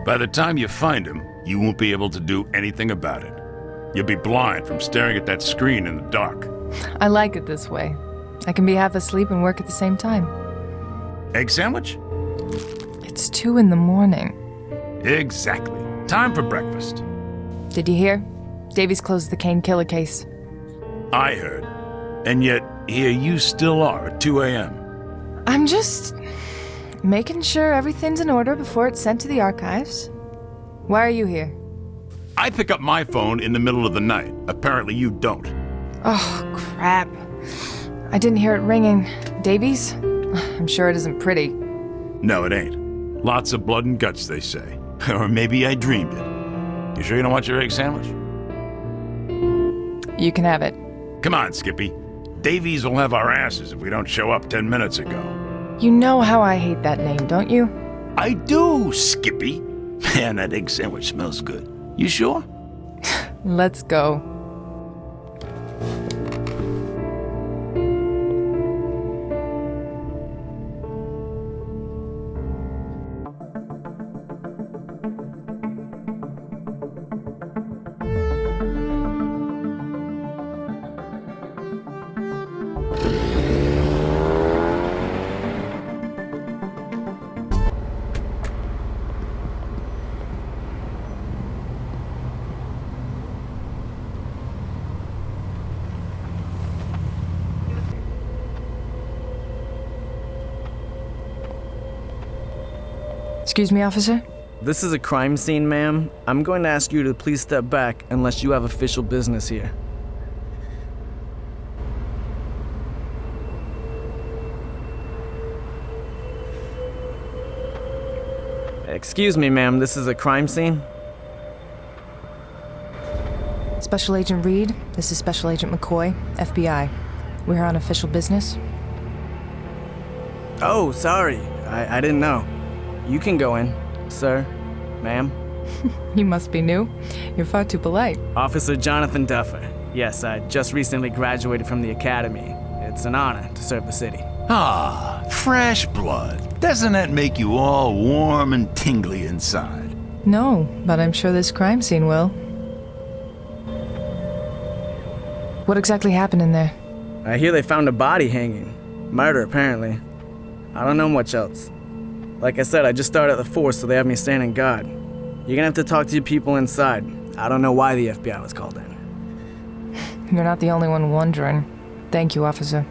By the time you find him, you won't be able to do anything about it. You'll be blind from staring at that screen in the dark. I like it this way. I can be half asleep and work at the same time. Egg sandwich? It's 2 in the morning. Exactly. Time for breakfast. Did you hear? Davies closed the Kane killer case. I heard. And yet, here you still are at 2 a.m. I'm just making sure everything's in order before it's sent to the archives. Why are you here? I pick up my phone in the middle of the night. Apparently you don't. Oh, crap. I didn't hear it ringing. Davies? I'm sure it isn't pretty. No, it ain't. Lots of blood and guts, they say. Or maybe I dreamed it. You sure you don't want your egg sandwich? You can have it. Come on, Skippy. Davies will have our asses if we don't show up 10 minutes ago. You know how I hate that name, don't you? I do, Skippy. Man, that egg sandwich smells good. You sure? Let's go. Excuse me, officer? This is a crime scene, ma'am. I'm going to ask you to please step back unless you have official business here. Excuse me, ma'am, this is a crime scene? Special Agent Reed, this is Special Agent McCoy, FBI. We're here on official business. Oh, sorry. I didn't know. You can go in, sir, ma'am. You must be new. You're far too polite. Officer Jonathan Duffer. Yes, I just recently graduated from the academy. It's an honor to serve the city. Ah, fresh blood. Doesn't that make you all warm and tingly inside? No, but I'm sure this crime scene will. What exactly happened in there? I hear they found a body hanging. Murder, apparently. I don't know much else. Like I said, I just started at the force, so they have me standing guard. You're gonna have to talk to your people inside. I don't know why the FBI was called in. You're not the only one wondering. Thank you, officer.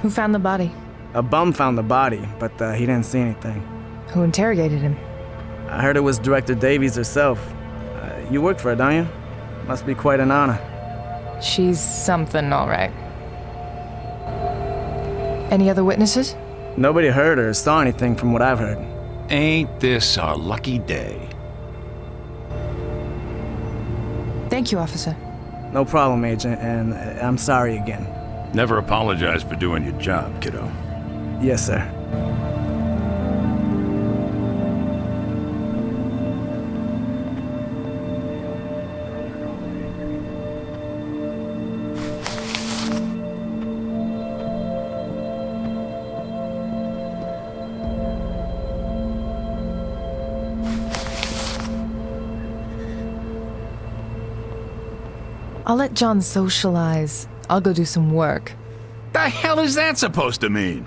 Who found the body? A bum found the body, but he didn't see anything. Who interrogated him? I heard it was Director Davies herself. You work for her, don't you? Must be quite an honor. She's something, all right. Any other witnesses? Nobody heard or saw anything from what I've heard. Ain't this our lucky day? Thank you, officer. No problem, Agent, and I'm sorry again. Never apologize for doing your job, kiddo. Yes, sir. I'll let John socialize. I'll go do some work. The hell is that supposed to mean?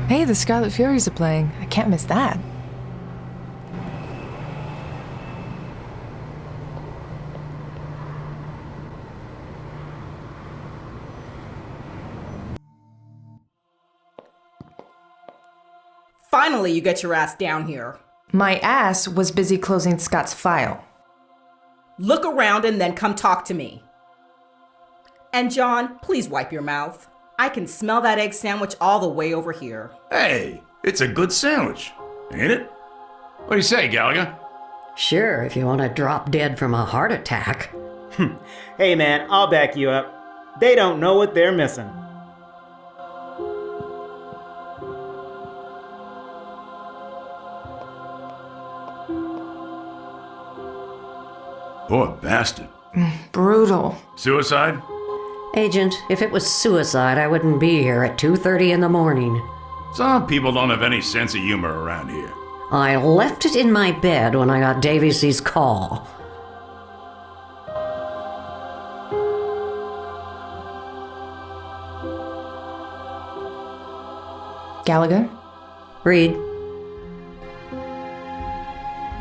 Hey, the Scarlet Furies are playing. I can't miss that. Finally, you get your ass down here. My ass was busy closing Scott's file. Look around and then come talk to me. And John, please wipe your mouth. I can smell that egg sandwich all the way over here. Hey, it's a good sandwich, ain't it? What do you say, Gallagher? Sure, if you want to drop dead from a heart attack. Hey man, I'll back you up. They don't know what they're missing. Poor bastard. Brutal. Suicide? Agent, if it was suicide, I wouldn't be here at 2:30 in the morning. Some people don't have any sense of humor around here. I left it in my bed when I got Davies' call. Gallagher? Read.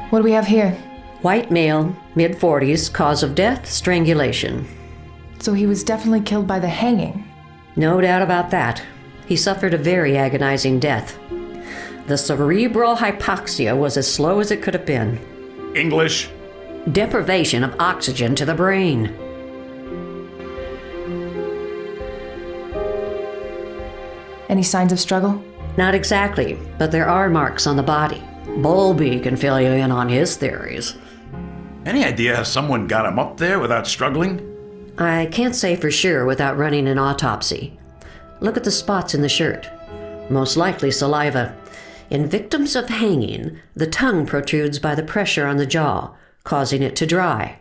What do we have here? White male, mid-40s, cause of death, strangulation. So he was definitely killed by the hanging. No doubt about that. He suffered a very agonizing death. The cerebral hypoxia was as slow as it could have been. English? Deprivation of oxygen to the brain. Any signs of struggle? Not exactly, but there are marks on the body. Bowlby can fill you in on his theories. Any idea how someone got him up there without struggling? I can't say for sure without running an autopsy. Look at the spots in the shirt. Most likely saliva. In victims of hanging, the tongue protrudes by the pressure on the jaw, causing it to dry.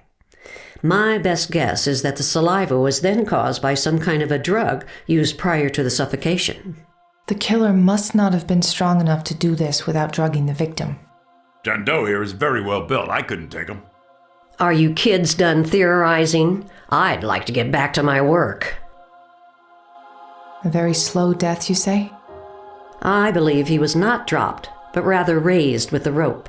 My best guess is that the saliva was then caused by some kind of a drug used prior to the suffocation. The killer must not have been strong enough to do this without drugging the victim. John Doe here is very well built. I couldn't take him. Are you kids done theorizing? I'd like to get back to my work. A very slow death, you say? I believe he was not dropped, but rather raised with the rope.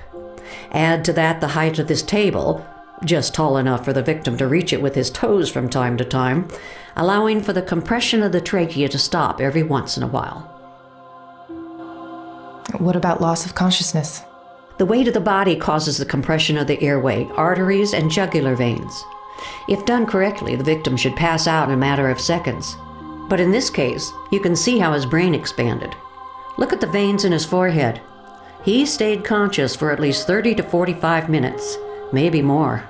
Add to that the height of this table, just tall enough for the victim to reach it with his toes from time to time, allowing for the compression of the trachea to stop every once in a while. What about loss of consciousness? The weight of the body causes the compression of the airway, arteries, and jugular veins. If done correctly, the victim should pass out in a matter of seconds. But in this case, you can see how his brain expanded. Look at the veins in his forehead. He stayed conscious for at least 30 to 45 minutes, maybe more.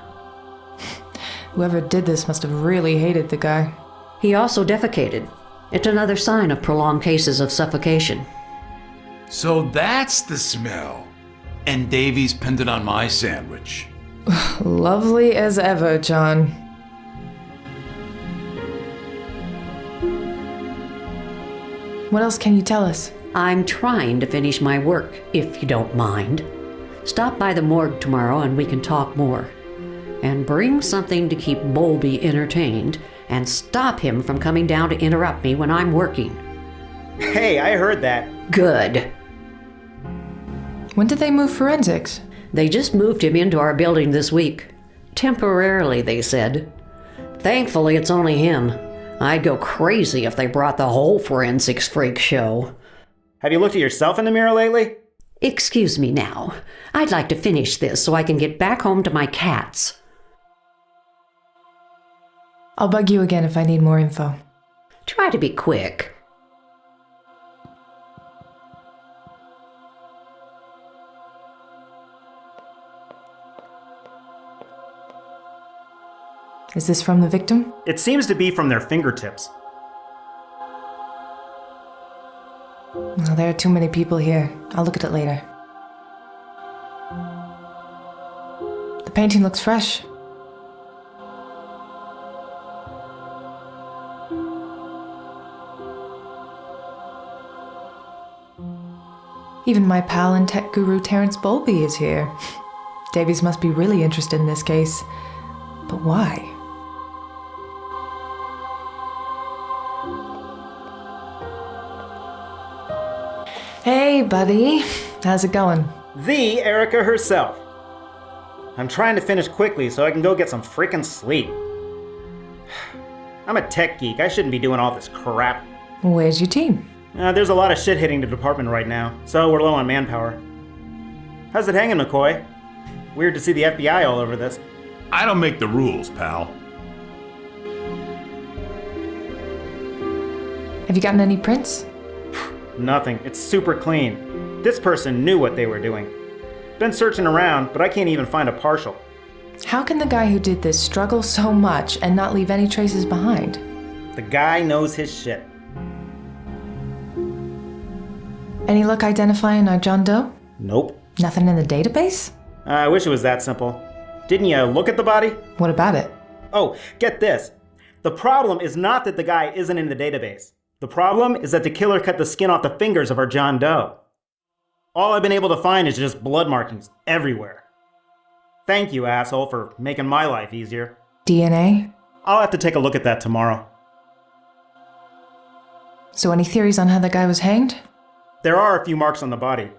Whoever did this must have really hated the guy. He also defecated. It's another sign of prolonged cases of suffocation. So that's the smell. And Davies pinned it on my sandwich. Lovely as ever, John. What else can you tell us? I'm trying to finish my work, if you don't mind. Stop by the morgue tomorrow and we can talk more. And bring something to keep Bowlby entertained and stop him from coming down to interrupt me when I'm working. Hey, I heard that. Good. When did they move forensics? They just moved him into our building this week. Temporarily, they said. Thankfully, it's only him. I'd go crazy if they brought the whole forensics freak show. Have you looked at yourself in the mirror lately? Excuse me now. I'd like to finish this so I can get back home to my cats. I'll bug you again if I need more info. Try to be quick. Is this from the victim? It seems to be from their fingertips. Well, there are too many people here. I'll look at it later. The painting looks fresh. Even my pal and tech guru Terrence Bowlby is here. Davies must be really interested in this case. But why? Hey, buddy. How's it going? The Erica herself. I'm trying to finish quickly so I can go get some freaking sleep. I'm a tech geek. I shouldn't be doing all this crap. Where's your team? There's a lot of shit hitting the department right now, so we're low on manpower. How's it hanging, McCoy? Weird to see the FBI all over this. I don't make the rules, pal. Have you gotten any prints? Nothing. It's super clean. This person knew what they were doing. Been searching around, but I can't even find a partial. How can the guy who did this struggle so much and not leave any traces behind? The guy knows his shit. Any luck identifying our John Doe? Nope. Nothing in the database? I wish it was that simple. Didn't you look at the body? What about it? Oh, get this. The problem is not that the guy isn't in the database. The problem is that the killer cut the skin off the fingers of our John Doe. All I've been able to find is just blood markings everywhere. Thank you, asshole, for making my life easier. DNA? I'll have to take a look at that tomorrow. So any theories on how the guy was hanged? There are a few marks on the body.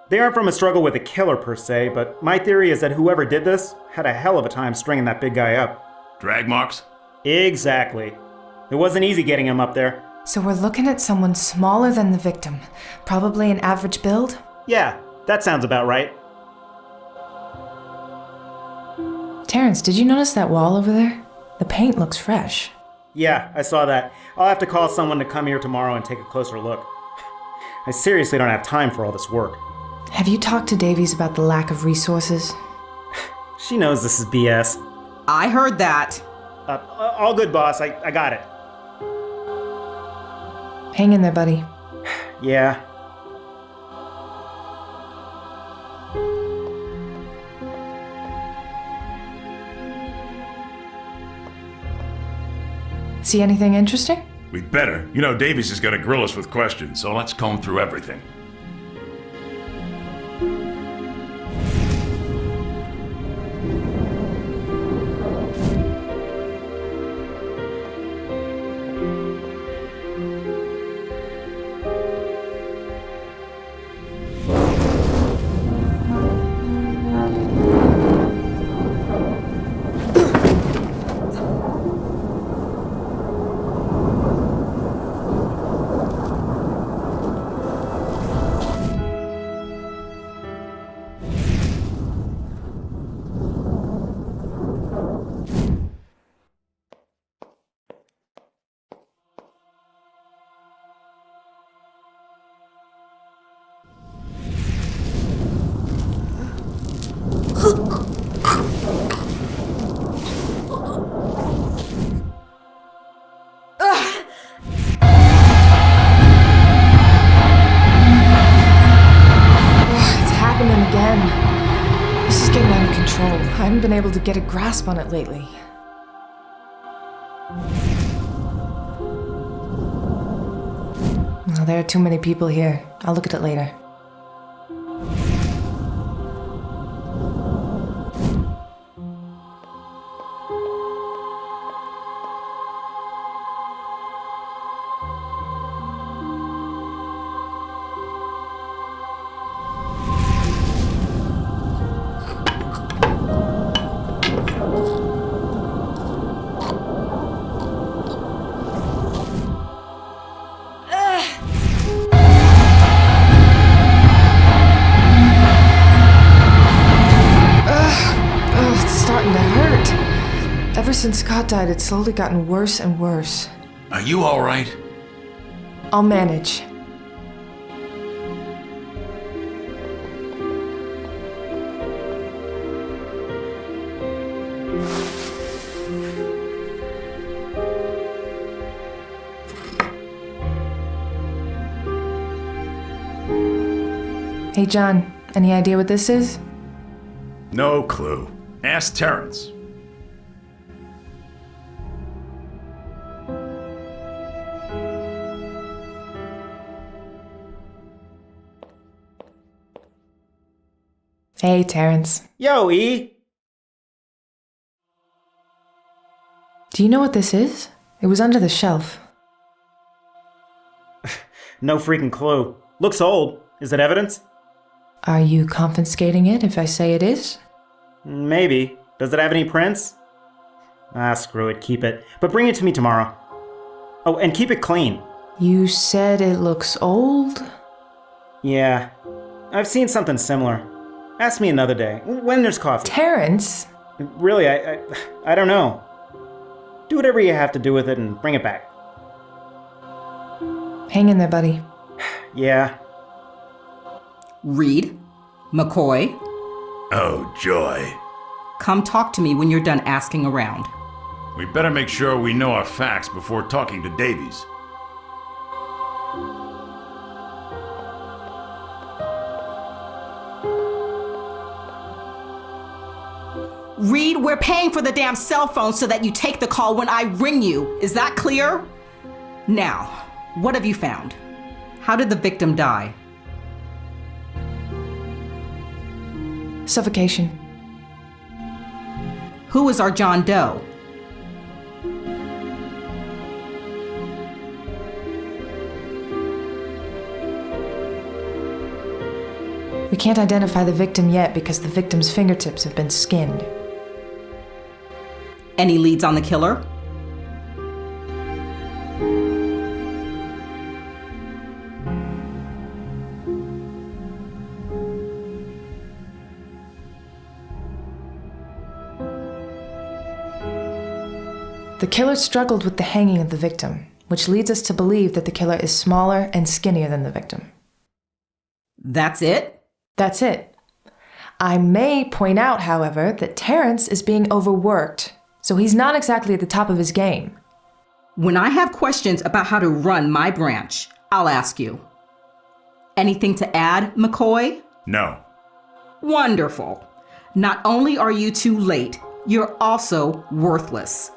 They aren't from a struggle with a killer per se, but my theory is that whoever did this had a hell of a time stringing that big guy up. Drag marks? Exactly. It wasn't easy getting him up there. So we're looking at someone smaller than the victim. Probably an average build? Yeah, that sounds about right. Terrence, did you notice that wall over there? The paint looks fresh. Yeah, I saw that. I'll have to call someone to come here tomorrow and take a closer look. I seriously don't have time for all this work. Have you talked to Davies about the lack of resources? She knows this is BS. I heard that. All good, boss. I got it. Hang in there, buddy. Yeah. See anything interesting? We'd better. You know Davies is gonna grill us with questions, so let's comb through everything. I haven't been able to get a grasp on it lately. Well, there are too many people here. I'll look at it later. Ever since Scott died, it's slowly gotten worse and worse. Are you all right? I'll manage. Hey, John, any idea what this is? No clue. Ask Terrence. Hey, Terrence. Yo, E! Do you know what this is? It was under the shelf. No freaking clue. Looks old. Is it evidence? Are you confiscating it if I say it is? Maybe. Does it have any prints? Ah, screw it. Keep it. But bring it to me tomorrow. Oh, and keep it clean. You said it looks old? Yeah. I've seen something similar. Ask me another day, when there's coffee. Terrence? Really, I don't know. Do whatever you have to do with it and bring it back. Hang in there, buddy. Yeah. Reed? McCoy? Oh, joy. Come talk to me when you're done asking around. We better make sure we know our facts before talking to Davies. Reed, we're paying for the damn cell phone so that you take the call when I ring you. Is that clear? Now, what have you found? How did the victim die? Suffocation. Who is our John Doe? We can't identify the victim yet because the victim's fingertips have been skinned. Any leads on the killer? The killer struggled with the hanging of the victim, which leads us to believe that the killer is smaller and skinnier than the victim. That's it? That's it. I may point out, however, that Terrence is being overworked, so he's not exactly at the top of his game. When I have questions about how to run my branch, I'll ask you. Anything to add, McCoy? No. Wonderful. Not only are you too late, you're also worthless.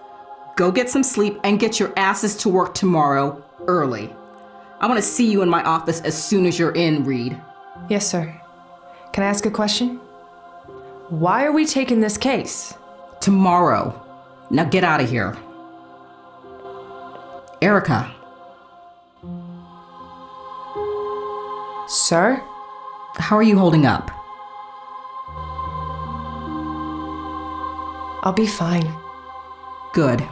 Go get some sleep and get your asses to work tomorrow early. I want to see you in my office as soon as you're in, Reed. Yes, sir. Can I ask a question? Why are we taking this case? Tomorrow. Now get out of here. Erica. Sir? How are you holding up? I'll be fine. Good.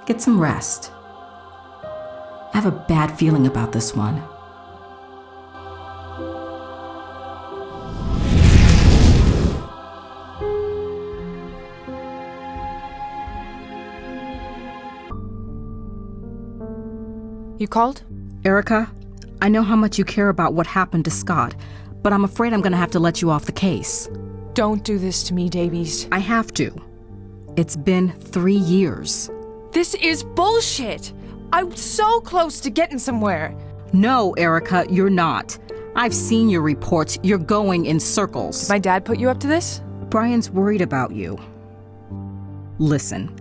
Get some rest. I have a bad feeling about this one. You called? Erica, I know how much you care about what happened to Scott, but I'm afraid I'm gonna have to let you off the case. Don't do this to me, Davies. I have to. It's been 3 years. This is bullshit! I'm so close to getting somewhere. No, Erica, you're not. I've seen your reports. You're going in circles. My dad put you up to this? Brian's worried about you. Listen,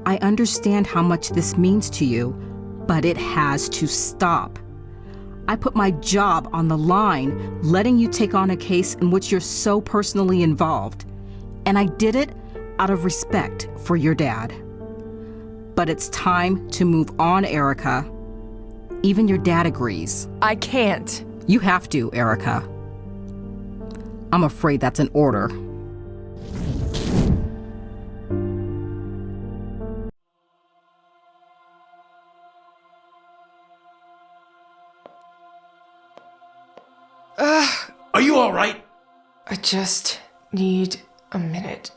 I understand how much this means to you, but it has to stop. I put my job on the line, letting you take on a case in which you're so personally involved. And I did it out of respect for your dad. But it's time to move on, Erica. Even your dad agrees. I can't. You have to, Erica. I'm afraid that's an order. Are you all right? I just need a minute.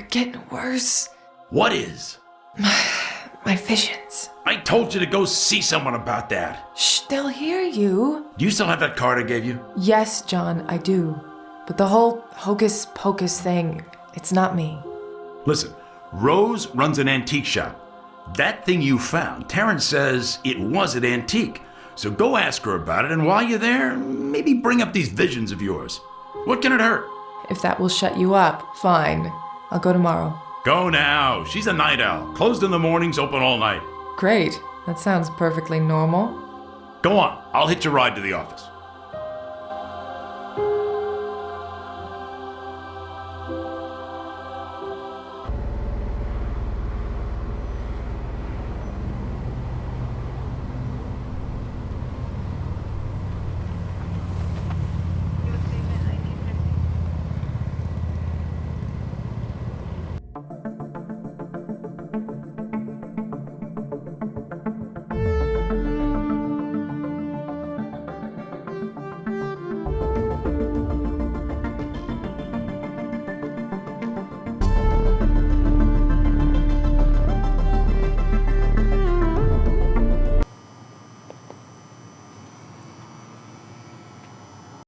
Getting worse. What is? My visions. I told you to go see someone about that. Shh, they'll hear you. Do you still have that card I gave you? Yes, John, I do. But the whole hocus pocus thing, it's not me. Listen, Rose runs an antique shop. That thing you found, Terrence says it was an antique. So go ask her about it, and while you're there, maybe bring up these visions of yours. What can it hurt? If that will shut you up, fine. I'll go tomorrow. Go now. She's a night owl. Closed in the mornings, open all night. Great. That sounds perfectly normal. Go on. I'll hitch a ride to the office.